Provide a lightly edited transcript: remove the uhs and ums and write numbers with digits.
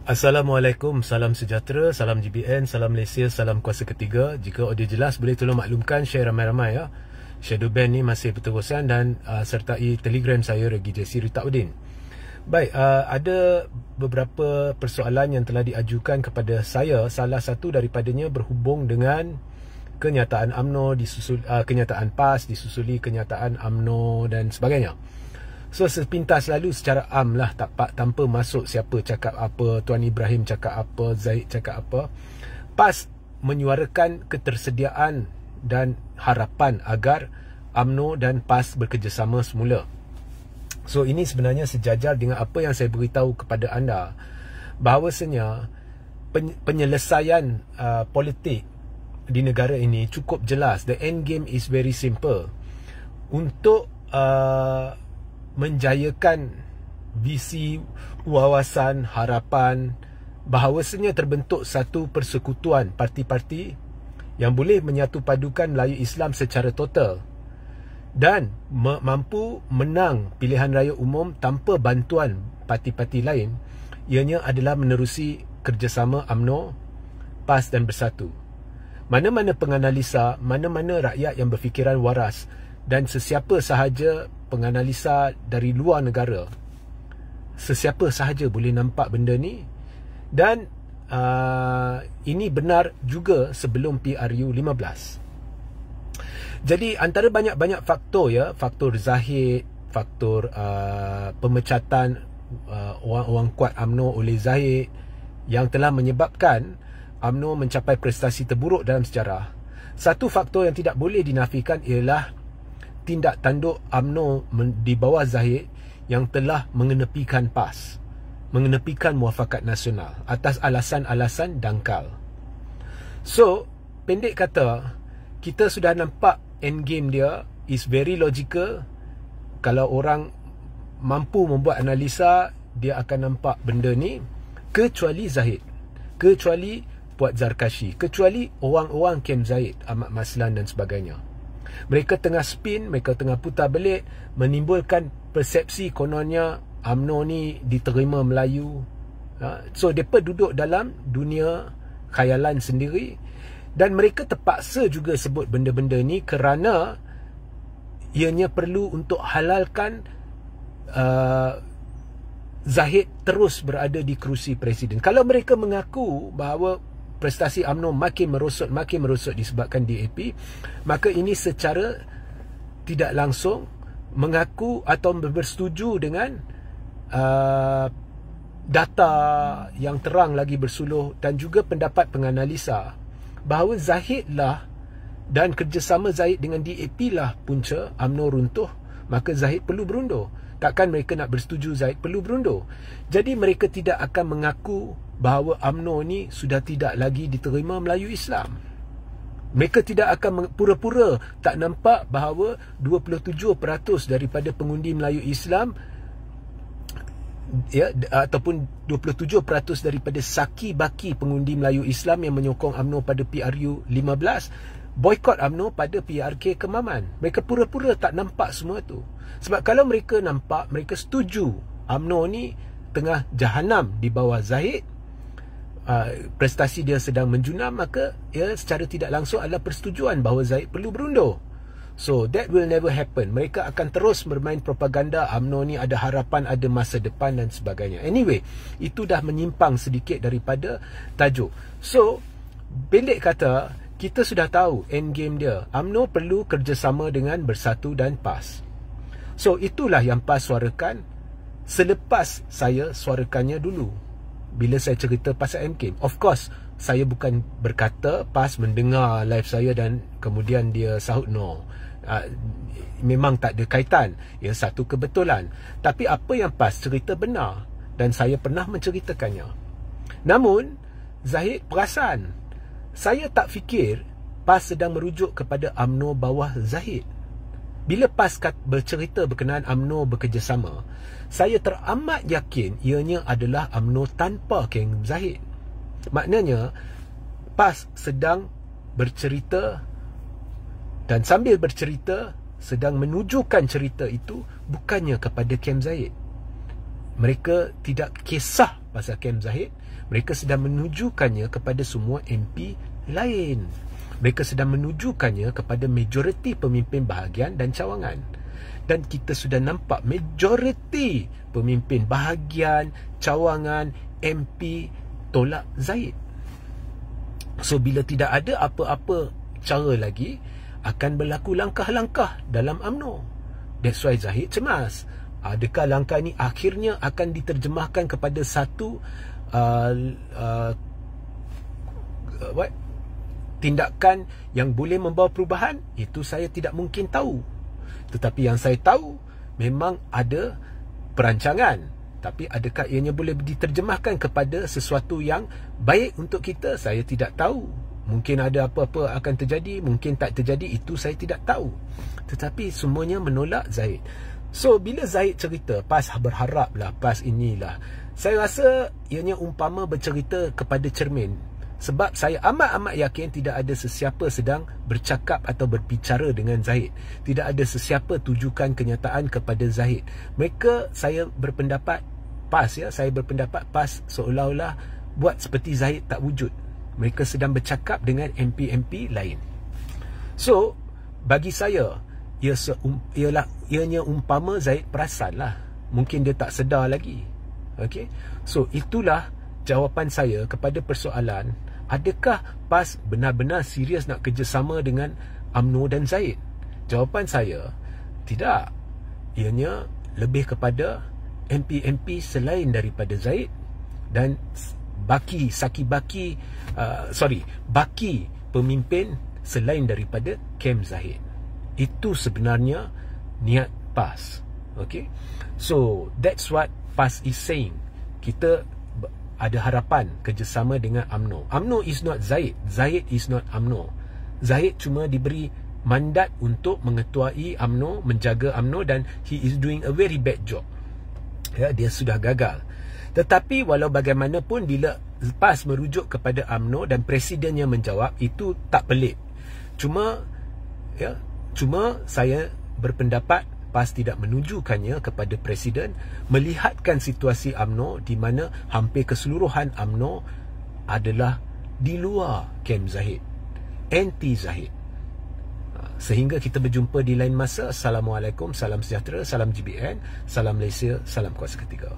Assalamualaikum, salam sejahtera, salam GBN, salam Malaysia, salam kuasa ketiga. Jika audio jelas, boleh tolong maklumkan, share ramai-ramai ya. Shadow Band ni masih berterusan dan sertai Telegram saya Regi JC Ritaudin. Baik, ada beberapa persoalan yang telah diajukan kepada saya. Salah satu daripadanya berhubung dengan kenyataan UMNO kenyataan PAS disusuli kenyataan UMNO dan sebagainya. So sepintas lalu secara am lah, tanpa masuk siapa cakap apa, Tuan Ibrahim cakap apa, Zaid cakap apa, PAS menyuarakan ketersediaan dan harapan agar UMNO dan PAS bekerjasama semula. So ini sebenarnya sejajar dengan apa yang saya beritahu kepada anda, bahawasanya penyelesaian politik di negara ini cukup jelas. The end game is very simple. Untuk menjayakan visi, wawasan, harapan bahawasanya terbentuk satu persekutuan parti-parti yang boleh menyatu padukan Melayu Islam secara total dan mampu menang pilihan raya umum tanpa bantuan parti-parti lain. Ianya adalah menerusi kerjasama UMNO, PAS dan Bersatu. Mana-mana penganalisa, mana-mana rakyat yang berfikiran waras dan sesiapa sahaja penganalisa dari luar negara, sesiapa sahaja boleh nampak benda ni. Dan ini benar juga sebelum PRU 15. Jadi antara banyak-banyak faktor ya, faktor Zahid, faktor pemecatan orang-orang kuat UMNO oleh Zahid yang telah menyebabkan UMNO mencapai prestasi terburuk dalam sejarah. Satu faktor yang tidak boleh dinafikan ialah tindak tanduk UMNO di bawah Zahid yang telah mengenepikan PAS, mengenepikan muafakat nasional atas alasan-alasan dangkal. So, pendek kata, kita sudah nampak endgame dia is very logical. Kalau orang mampu membuat analisa, dia akan nampak benda ni, kecuali Zahid, kecuali Puat Zarkashi, kecuali orang-orang kem Zahid, Ahmad Maslan dan sebagainya. Mereka tengah spin, mereka tengah putar belit, menimbulkan persepsi kononnya UMNO ni diterima Melayu. So mereka duduk dalam dunia khayalan sendiri dan mereka terpaksa juga sebut benda-benda ni kerana ianya perlu untuk halalkan Zahid terus berada di kerusi presiden. Kalau mereka mengaku bahawa prestasi UMNO makin merosot disebabkan DAP, maka ini secara tidak langsung mengaku atau bersetuju dengan data yang terang lagi bersuluh dan juga pendapat penganalisa bahawa Zahid lah dan kerjasama Zahid dengan DAP lah punca UMNO runtuh, maka Zahid perlu berundur. Takkan mereka nak bersetuju Zahid perlu berundur. Jadi mereka tidak akan mengaku bahawa UMNO ni sudah tidak lagi diterima Melayu Islam. Mereka tidak akan pura-pura tak nampak bahawa 27% daripada pengundi Melayu Islam ya, ataupun 27% daripada saki baki pengundi Melayu Islam yang menyokong UMNO pada PRU 15 boykot UMNO pada PRK Kemaman. Mereka pura-pura tak nampak semua tu. Sebab kalau mereka nampak, mereka setuju UMNO ni tengah jahanam di bawah Zahid, prestasi dia sedang menjunam, maka ya secara tidak langsung adalah persetujuan bahawa Zahid perlu berundur. So that will never happen. Mereka akan terus bermain propaganda UMNO ni ada harapan, ada masa depan dan sebagainya. Anyway, itu dah menyimpang sedikit daripada tajuk. So pendek kata, kita sudah tahu endgame dia. UMNO perlu kerjasama dengan Bersatu dan PAS. So itulah yang PAS suarakan selepas saya suarakannya dulu bila saya cerita pasal MK. Of course, saya bukan berkata PAS mendengar live saya dan kemudian dia sahut no. Memang tak ada kaitan. Ya, satu kebetulan. Tapi apa yang PAS cerita benar dan saya pernah menceritakannya. Namun Zahid perasan, saya tak fikir PAS sedang merujuk kepada UMNO bawah Zahid. Bila PAS bercerita berkenaan UMNO bekerjasama, saya teramat yakin ianya adalah UMNO tanpa King Zahid. Maknanya PAS sedang bercerita dan sambil bercerita sedang menujukan cerita itu bukannya kepada Kem Zahid. Mereka tidak kisah pasal Kem Zahid, mereka sedang menujukannya kepada semua MP lain. Mereka sedang menujukannya kepada majoriti pemimpin bahagian dan cawangan. Dan kita sudah nampak majoriti pemimpin bahagian, cawangan, MP tolak Zahid. So bila tidak ada apa-apa cara lagi, akan berlaku langkah-langkah dalam UMNO. That's why Zahid cemas. Adakah langkah ini akhirnya akan diterjemahkan kepada satu tindakan yang boleh membawa perubahan? Itu saya tidak mungkin tahu. Tetapi yang saya tahu, memang ada perancangan. Tapi adakah ianya boleh diterjemahkan kepada sesuatu yang baik untuk kita? Saya tidak tahu. Mungkin ada apa-apa akan terjadi, mungkin tak terjadi, itu saya tidak tahu. Tetapi semuanya menolak Zahid. So bila Zahid cerita, PAS berharaplah, PAS inilah, saya rasa ianya umpama bercerita kepada cermin. Sebab saya amat-amat yakin tidak ada sesiapa sedang bercakap atau berbicara dengan Zahid. Tidak ada sesiapa tujukan kenyataan kepada Zahid. Mereka, saya berpendapat PAS, saya berpendapat PAS seolah-olah buat seperti Zahid tak wujud. Mereka sedang bercakap dengan MP-MP lain. So bagi saya, ianya umpama Zahid perasan lah. Mungkin dia tak sedar lagi. Okay? So itulah jawapan saya kepada persoalan, adakah PAS benar-benar serius nak kerjasama dengan UMNO dan Zahid? Jawapan saya, tidak. Ianya lebih kepada MP-MP selain daripada Zahid dan baki pemimpin selain daripada Kem Zahid. Itu sebenarnya niat PAS. Okay? So that's what PAS is saying. Kita ada harapan kerjasama dengan UMNO. UMNO is not Zahid. Zahid is not UMNO. Zahid cuma diberi mandat untuk mengetuai UMNO, menjaga UMNO, dan he is doing a very bad job. Ya, dia sudah gagal. Tetapi walau bagaimanapun, bila PAS merujuk kepada UMNO dan presidennya menjawab, itu tak pelik. Cuma saya berpendapat PAS tidak menujukannya kepada presiden, melihatkan situasi UMNO di mana hampir keseluruhan UMNO adalah di luar Kem Zahid, anti Zahid. Sehingga kita berjumpa di lain masa. Assalamualaikum, salam sejahtera, salam GBN, salam Malaysia, salam kuasa ketiga.